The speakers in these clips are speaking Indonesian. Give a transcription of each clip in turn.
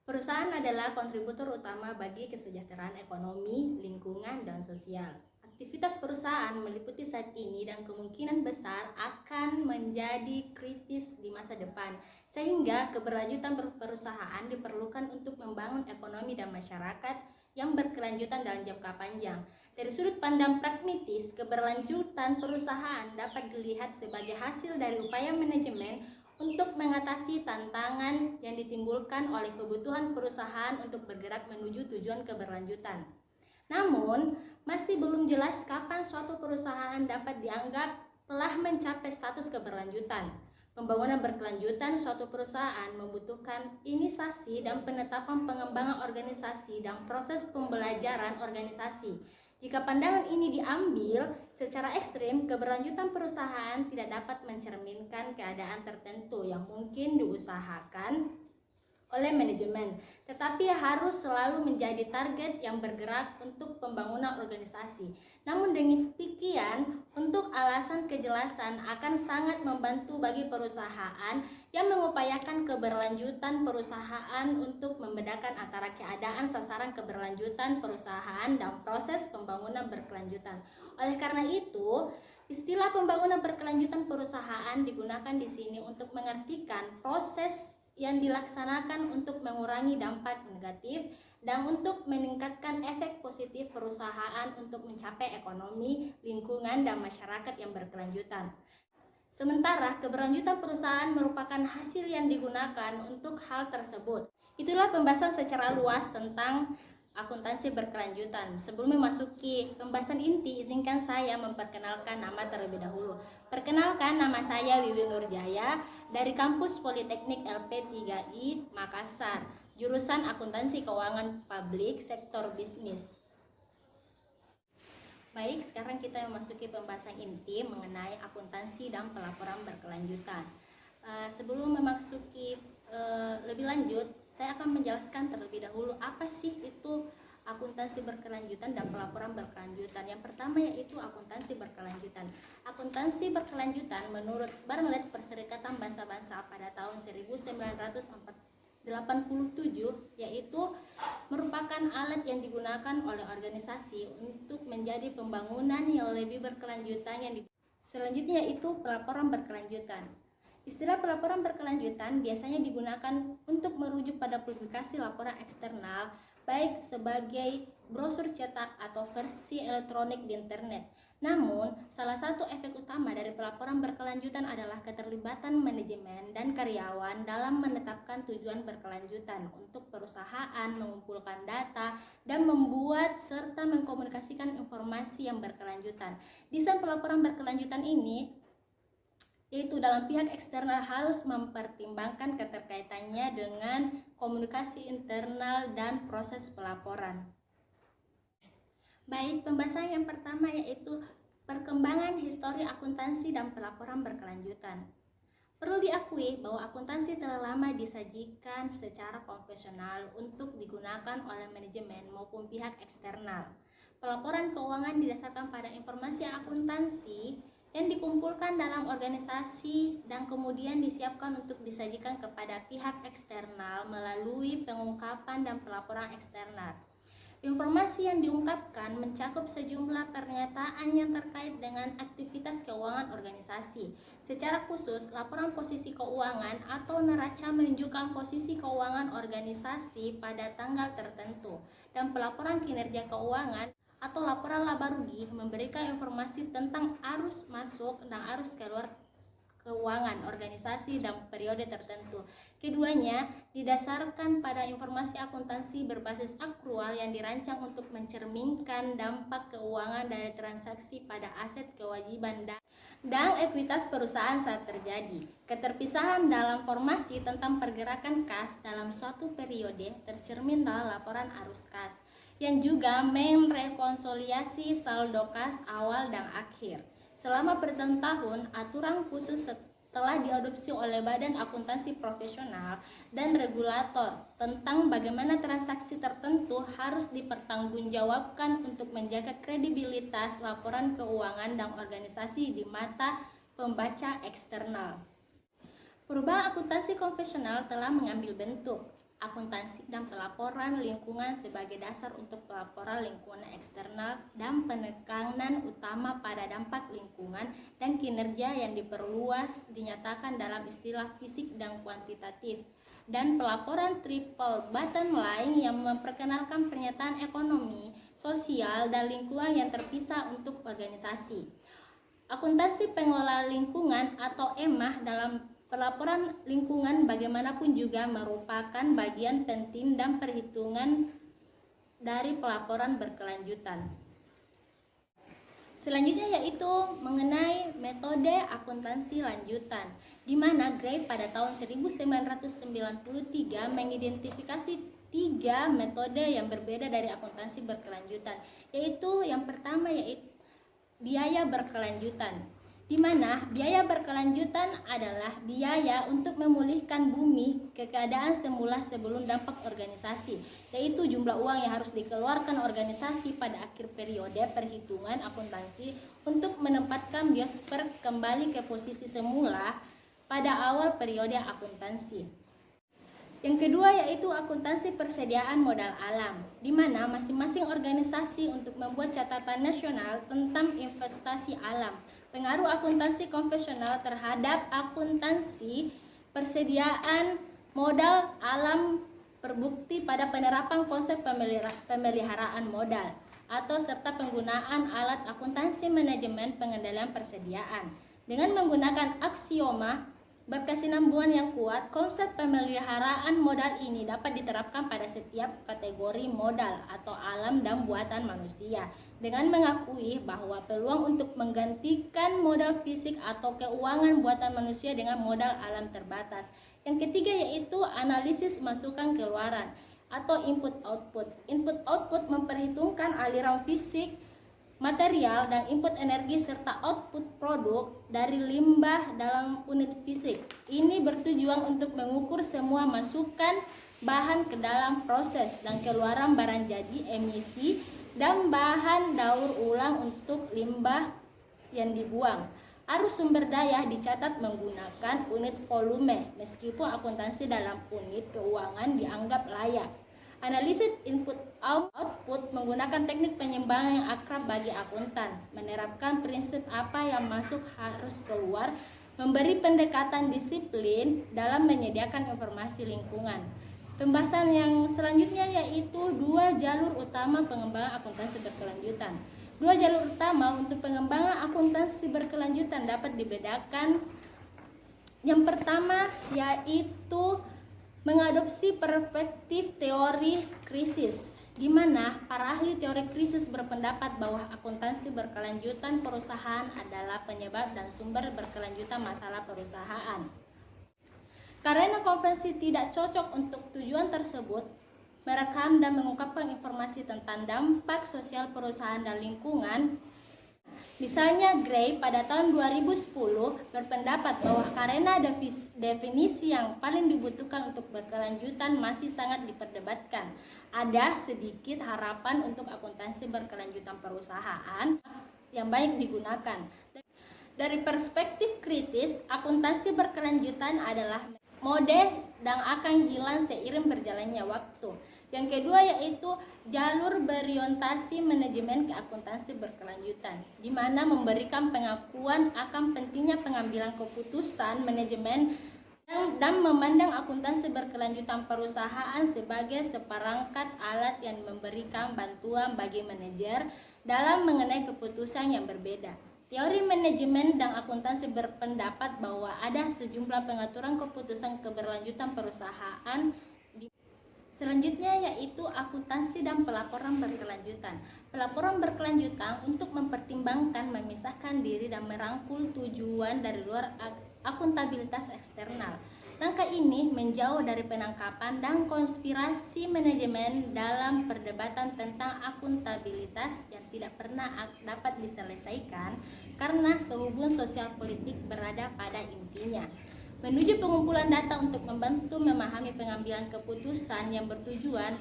Perusahaan adalah kontributor utama bagi kesejahteraan ekonomi, lingkungan, dan sosial. Aktivitas perusahaan meliputi saat ini dan kemungkinan besar akan menjadi kritis di masa depan, sehingga keberlanjutan perusahaan diperlukan untuk membangun ekonomi dan masyarakat yang berkelanjutan dalam jangka panjang. Dari sudut pandang pragmatis, keberlanjutan perusahaan dapat dilihat sebagai hasil dari upaya manajemen untuk mengatasi tantangan yang ditimbulkan oleh kebutuhan perusahaan untuk bergerak menuju tujuan keberlanjutan. Namun, masih belum jelas kapan suatu perusahaan dapat dianggap telah mencapai status keberlanjutan. Pembangunan berkelanjutan suatu perusahaan membutuhkan inisiasi dan penetapan pengembangan organisasi dan proses pembelajaran organisasi. Jika pandangan ini diambil secara ekstrim, keberlanjutan perusahaan tidak dapat mencerminkan keadaan tertentu yang mungkin diusahakan oleh manajemen, tetapi harus selalu menjadi target yang bergerak untuk pembangunan organisasi. Namun demikian, untuk alasan kejelasan akan sangat membantu bagi perusahaan yang mengupayakan keberlanjutan perusahaan untuk membedakan antara keadaan sasaran keberlanjutan perusahaan dan proses pembangunan berkelanjutan. Oleh karena itu, istilah pembangunan berkelanjutan perusahaan digunakan di sini untuk mengartikan proses yang dilaksanakan untuk mengurangi dampak negatif dan untuk meningkatkan efek positif perusahaan untuk mencapai ekonomi, lingkungan, dan masyarakat yang berkelanjutan. Sementara keberlanjutan perusahaan merupakan hasil yang digunakan untuk hal tersebut. Itulah pembahasan secara luas tentang akuntansi berkelanjutan. Sebelum memasuki pembahasan inti, izinkan saya memperkenalkan nama terlebih dahulu. Perkenalkan, nama saya Wiwi Nurjaya dari Kampus Politeknik LP3I Makassar, jurusan Akuntansi Keuangan Publik Sektor Bisnis. Baik, sekarang kita memasuki pembahasan inti mengenai akuntansi dan pelaporan berkelanjutan. Sebelum memasuki lebih lanjut, saya akan menjelaskan terlebih dahulu apa sih itu akuntansi berkelanjutan dan pelaporan berkelanjutan. Yang pertama yaitu akuntansi berkelanjutan. Akuntansi berkelanjutan menurut Barnett Perserikatan Bangsa-Bangsa pada tahun 1987 yaitu merupakan alat yang digunakan oleh organisasi untuk menjadi pembangunan yang lebih berkelanjutan. Selanjutnya yaitu pelaporan berkelanjutan. Istilah pelaporan berkelanjutan biasanya digunakan untuk merujuk pada publikasi laporan eksternal, baik sebagai brosur cetak atau versi elektronik di internet. Namun, salah satu efek utama dari pelaporan berkelanjutan adalah keterlibatan manajemen dan karyawan dalam menetapkan tujuan berkelanjutan untuk perusahaan, mengumpulkan data, dan membuat serta mengkomunikasikan informasi yang berkelanjutan. Desain pelaporan berkelanjutan ini yaitu dalam pihak eksternal harus mempertimbangkan keterkaitannya dengan komunikasi internal dan proses pelaporan. Baik, pembahasan yang pertama yaitu perkembangan histori akuntansi dan pelaporan berkelanjutan. Perlu diakui bahwa akuntansi telah lama disajikan secara konvensional untuk digunakan oleh manajemen maupun pihak eksternal. Pelaporan keuangan didasarkan pada informasi akuntansi yang dikumpulkan dalam organisasi dan kemudian disiapkan untuk disajikan kepada pihak eksternal melalui pengungkapan dan pelaporan eksternal. Informasi yang diungkapkan mencakup sejumlah pernyataan yang terkait dengan aktivitas keuangan organisasi. Secara khusus, laporan posisi keuangan atau neraca menunjukkan posisi keuangan organisasi pada tanggal tertentu, dan pelaporan kinerja keuangan atau laporan laba rugi memberikan informasi tentang arus masuk dan arus keluar keuangan organisasi dan periode tertentu. Keduanya didasarkan pada informasi akuntansi berbasis akrual yang dirancang untuk mencerminkan dampak keuangan dari transaksi pada aset, kewajiban, dan ekuitas perusahaan saat terjadi. Keterpisahan dalam formasi tentang pergerakan kas dalam suatu periode tercermin dalam laporan arus kas, yang juga merekonsiliasi saldo kas awal dan akhir. Selama bertahun-tahun, aturan khusus telah diadopsi oleh Badan Akuntansi Profesional dan regulator tentang bagaimana transaksi tertentu harus dipertanggungjawabkan untuk menjaga kredibilitas laporan keuangan dan organisasi di mata pembaca eksternal. Perubahan akuntansi konvensional telah mengambil bentuk. akuntansi dan pelaporan lingkungan sebagai dasar untuk pelaporan lingkungan eksternal dan penekanan utama pada dampak lingkungan dan kinerja yang diperluas dinyatakan dalam istilah fisik dan kuantitatif, dan pelaporan triple bottom line yang memperkenalkan pernyataan ekonomi, sosial, dan lingkungan yang terpisah untuk organisasi. Akuntansi pengelola lingkungan atau EMAH dalam pelaporan lingkungan bagaimanapun juga merupakan bagian penting dan perhitungan dari pelaporan berkelanjutan. Selanjutnya yaitu mengenai metode akuntansi lanjutan, di mana Gray pada tahun 1993 mengidentifikasi 3 metode yang berbeda dari akuntansi berkelanjutan, yaitu yang pertama yaitu biaya berkelanjutan, di mana biaya berkelanjutan adalah biaya untuk memulihkan bumi ke keadaan semula sebelum dampak organisasi, yaitu jumlah uang yang harus dikeluarkan organisasi pada akhir periode perhitungan akuntansi untuk menempatkan biosfer kembali ke posisi semula pada awal periode akuntansi. Yang kedua yaitu akuntansi persediaan modal alam, di mana masing-masing organisasi untuk membuat catatan nasional tentang investasi alam. Pengaruh akuntansi konvensional terhadap akuntansi persediaan modal alam terbukti pada penerapan konsep pemeliharaan modal atau serta penggunaan alat akuntansi manajemen pengendalian persediaan. Dengan menggunakan aksioma berkesinambungan yang kuat, konsep pemeliharaan modal ini dapat diterapkan pada setiap kategori modal atau alam dan buatan manusia, dengan mengakui bahwa peluang untuk menggantikan modal fisik atau keuangan buatan manusia dengan modal alam terbatas. Yang ketiga yaitu analisis masukan keluaran atau input-output. Input-output memperhitungkan aliran fisik, material, dan input energi serta output produk dari limbah dalam unit fisik. Ini bertujuan untuk mengukur semua masukan bahan ke dalam proses dan keluaran barang jadi, emisi, dan bahan daur ulang untuk limbah yang dibuang. Arus sumber daya dicatat menggunakan unit volume, meskipun akuntansi dalam unit keuangan dianggap layak. Analisis input output menggunakan teknik penyimbangan yang akrab bagi akuntan, menerapkan prinsip apa yang masuk harus keluar, memberi pendekatan disiplin dalam menyediakan informasi lingkungan. Pembahasan yang selanjutnya yaitu 2 jalur utama pengembangan akuntansi berkelanjutan. 2 jalur utama untuk pengembangan akuntansi berkelanjutan dapat dibedakan. Yang pertama yaitu mengadopsi perspektif teori krisis, di mana para ahli teori krisis berpendapat bahwa akuntansi berkelanjutan perusahaan adalah penyebab dan sumber berkelanjutan masalah perusahaan. Karena konvensi tidak cocok untuk tujuan tersebut, merekam dan mengungkapkan informasi tentang dampak sosial perusahaan dan lingkungan. Misalnya Gray pada tahun 2010 berpendapat bahwa karena definisi yang paling dibutuhkan untuk berkelanjutan masih sangat diperdebatkan, ada sedikit harapan untuk akuntansi berkelanjutan perusahaan yang baik digunakan. Dari perspektif kritis, akuntansi berkelanjutan adalah mode dan akan hilang seiring berjalannya waktu. Yang kedua yaitu jalur berorientasi manajemen ke akuntansi berkelanjutan, di mana memberikan pengakuan akan pentingnya pengambilan keputusan manajemen dan memandang akuntansi berkelanjutan perusahaan sebagai seperangkat alat yang memberikan bantuan bagi manajer dalam mengenai keputusan yang berbeda. Teori manajemen dan akuntansi berpendapat bahwa ada sejumlah pengaturan keputusan keberlanjutan perusahaan. Selanjutnya yaitu akuntansi dan pelaporan berkelanjutan. Pelaporan berkelanjutan untuk mempertimbangkan, memisahkan diri dan merangkul tujuan dari luar akuntabilitas eksternal. Langkah ini menjauh dari penangkapan dan konspirasi manajemen dalam perdebatan tentang akuntabilitas yang tidak pernah dapat diselesaikan karena sehubung sosial politik berada pada intinya. Menuju pengumpulan data untuk membantu memahami pengambilan keputusan yang bertujuan,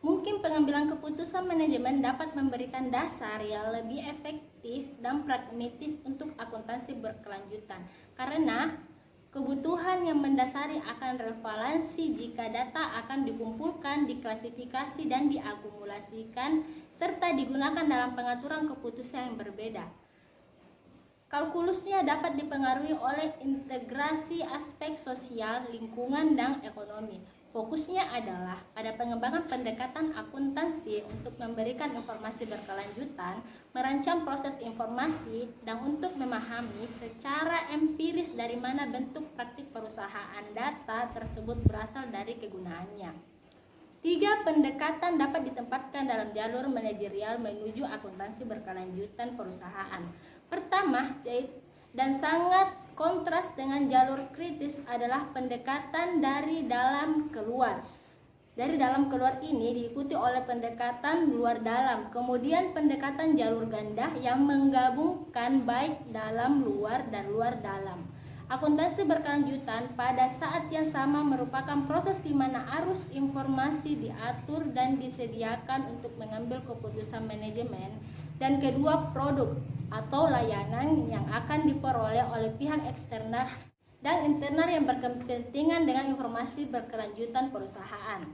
mungkin pengambilan keputusan manajemen dapat memberikan dasar yang lebih efektif dan pragmatis untuk akuntansi berkelanjutan. Karena Kebutuhan yang mendasari akan relevansi jika data akan dikumpulkan, diklasifikasi, dan diakumulasikan, serta digunakan dalam pengaturan keputusan yang berbeda. Kalkulusnya dapat dipengaruhi oleh integrasi aspek sosial, lingkungan, dan ekonomi. Fokusnya adalah pada pengembangan pendekatan akuntansi untuk memberikan informasi berkelanjutan, merancang proses informasi, dan untuk memahami secara empiris dari mana bentuk praktik perusahaan data tersebut berasal dari kegunaannya. 3 pendekatan dapat ditempatkan dalam jalur manajerial menuju akuntansi berkelanjutan perusahaan. Pertama, dan sangat kontras dengan jalur kritis adalah pendekatan dari dalam keluar. Dari dalam keluar ini diikuti oleh pendekatan luar dalam, kemudian pendekatan jalur ganda yang menggabungkan baik dalam luar dan luar dalam. Akuntansi berkelanjutan pada saat yang sama merupakan proses di mana arus informasi diatur dan disediakan untuk mengambil keputusan manajemen dan kedua produk atau layanan yang akan diperoleh oleh pihak eksternal dan internal yang berkepentingan dengan informasi berkelanjutan perusahaan.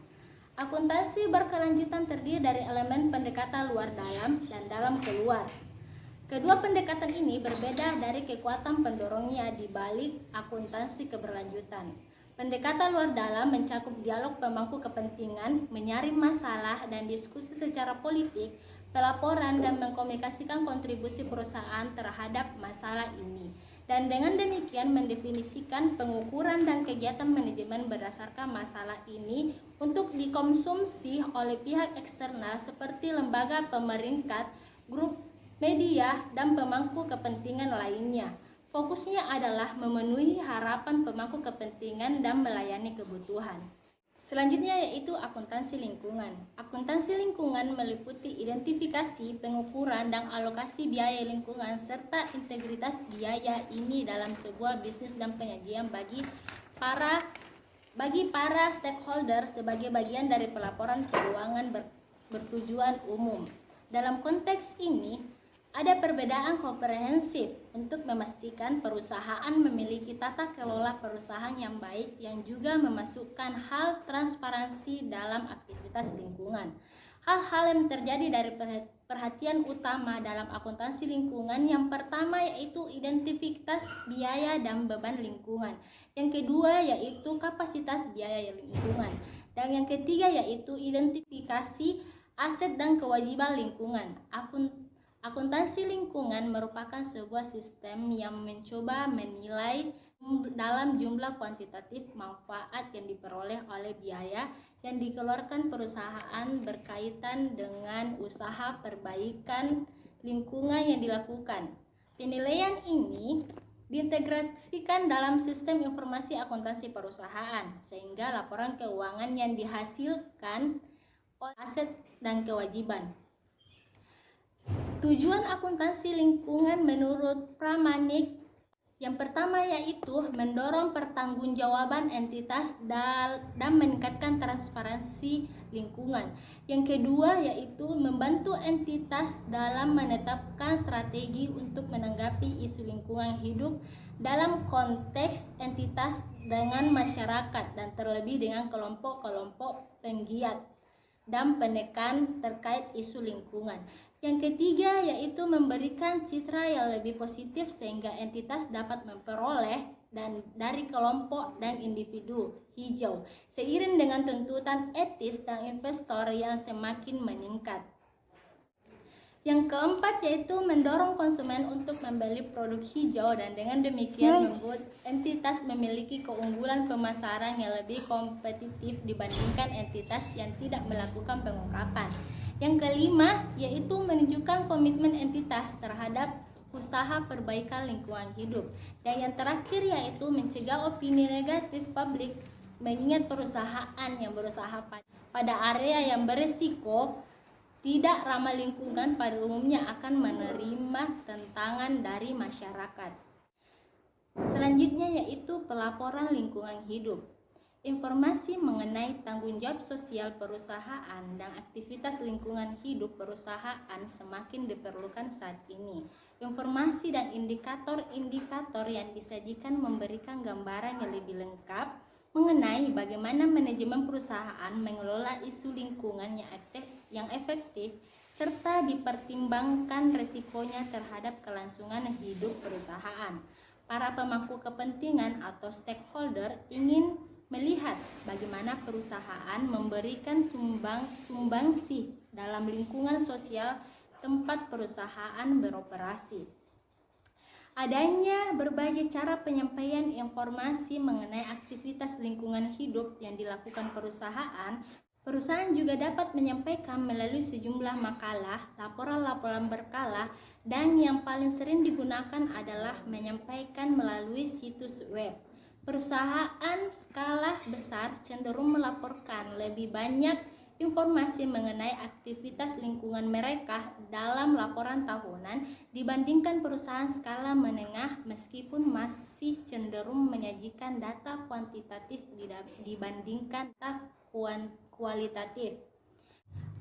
Akuntansi berkelanjutan terdiri dari elemen pendekatan luar dalam dan dalam keluar. Kedua pendekatan ini berbeda dari kekuatan pendorongnya di balik akuntansi keberlanjutan. Pendekatan luar dalam mencakup dialog pemangku kepentingan, menyaring masalah dan diskusi secara politik, pelaporan dan mengkomunikasikan kontribusi perusahaan terhadap masalah ini. Dan dengan demikian mendefinisikan pengukuran dan kegiatan manajemen berdasarkan masalah ini untuk dikonsumsi oleh pihak eksternal seperti lembaga pemeringkat, grup media, dan pemangku kepentingan lainnya. Fokusnya adalah memenuhi harapan pemangku kepentingan dan melayani kebutuhan. Selanjutnya yaitu akuntansi lingkungan. Akuntansi lingkungan meliputi identifikasi, pengukuran, dan alokasi biaya lingkungan serta integritas biaya ini dalam sebuah bisnis dan penyajian bagi para stakeholder sebagai bagian dari pelaporan keuangan bertujuan umum. Dalam konteks ini, ada perbedaan komprehensif untuk memastikan perusahaan memiliki tata kelola perusahaan yang baik yang juga memasukkan hal transparansi dalam aktivitas lingkungan. Hal-hal yang terjadi dari perhatian utama dalam akuntansi lingkungan yang pertama yaitu identifikasi biaya dan beban lingkungan. Yang kedua yaitu kapasitas biaya lingkungan. Dan yang ketiga yaitu identifikasi aset dan kewajiban lingkungan. Akuntansi lingkungan merupakan sebuah sistem yang mencoba menilai dalam jumlah kuantitatif manfaat yang diperoleh oleh biaya yang dikeluarkan perusahaan berkaitan dengan usaha perbaikan lingkungan yang dilakukan. Penilaian ini diintegrasikan dalam sistem informasi akuntansi perusahaan sehingga laporan keuangan yang dihasilkan oleh aset dan kewajiban. Tujuan akuntansi lingkungan menurut Pramanik yang pertama yaitu mendorong pertanggungjawaban entitas dan meningkatkan transparansi lingkungan. Yang kedua yaitu membantu entitas dalam menetapkan strategi untuk menanggapi isu lingkungan hidup dalam konteks entitas dengan masyarakat dan terlebih dengan kelompok-kelompok penggiat dan penekan terkait isu lingkungan. Yang ketiga yaitu memberikan citra yang lebih positif sehingga entitas dapat memperoleh dari kelompok dan individu hijau seiring dengan tuntutan etis dan investor yang semakin meningkat. Yang keempat yaitu mendorong konsumen untuk membeli produk hijau dan dengan demikian membuat entitas memiliki keunggulan pemasaran yang lebih kompetitif dibandingkan entitas yang tidak melakukan pengungkapan. Yang kelima yaitu menunjukkan komitmen entitas terhadap usaha perbaikan lingkungan hidup. Dan yang terakhir yaitu mencegah opini negatif publik mengingat perusahaan yang berusaha pada area yang beresiko tidak ramah lingkungan pada umumnya akan menerima tantangan dari masyarakat. Selanjutnya yaitu pelaporan lingkungan hidup. Informasi mengenai tanggung jawab sosial perusahaan dan aktivitas lingkungan hidup perusahaan semakin diperlukan saat ini. Informasi dan indikator-indikator yang disajikan memberikan gambaran yang lebih lengkap mengenai bagaimana manajemen perusahaan mengelola isu lingkungan yang efektif, serta dipertimbangkan resikonya terhadap kelangsungan hidup perusahaan. Para pemangku kepentingan atau stakeholder ingin melihat bagaimana perusahaan memberikan sumbangsih dalam lingkungan sosial tempat perusahaan beroperasi. Adanya berbagai cara penyampaian informasi mengenai aktivitas lingkungan hidup yang dilakukan perusahaan. Perusahaan juga dapat menyampaikan melalui sejumlah makalah, laporan-laporan berkala, dan yang paling sering digunakan adalah menyampaikan melalui situs web. Perusahaan skala besar cenderung melaporkan lebih banyak informasi mengenai aktivitas lingkungan mereka dalam laporan tahunan dibandingkan perusahaan skala menengah, meskipun masih cenderung menyajikan data kuantitatif dibandingkan data kualitatif.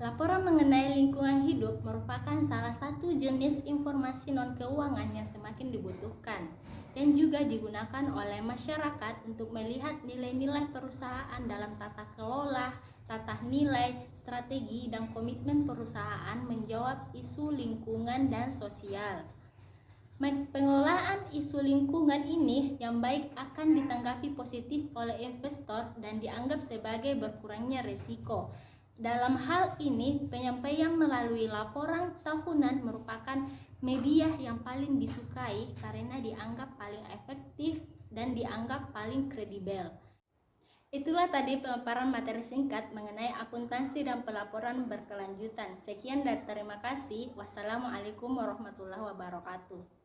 Laporan mengenai lingkungan hidup merupakan salah satu jenis informasi non-keuangan yang semakin dibutuhkan dan juga digunakan oleh masyarakat untuk melihat nilai-nilai perusahaan dalam tata kelola, tata nilai, strategi, dan komitmen perusahaan menjawab isu lingkungan dan sosial. Pengelolaan isu lingkungan ini yang baik akan ditanggapi positif oleh investor dan dianggap sebagai berkurangnya risiko. Dalam hal ini, penyampaian melalui laporan tahunan merupakan media yang paling disukai karena dianggap paling efektif dan dianggap paling kredibel. Itulah tadi pemaparan materi singkat mengenai akuntansi dan pelaporan berkelanjutan. Sekian dan terima kasih. Wassalamualaikum warahmatullahi wabarakatuh.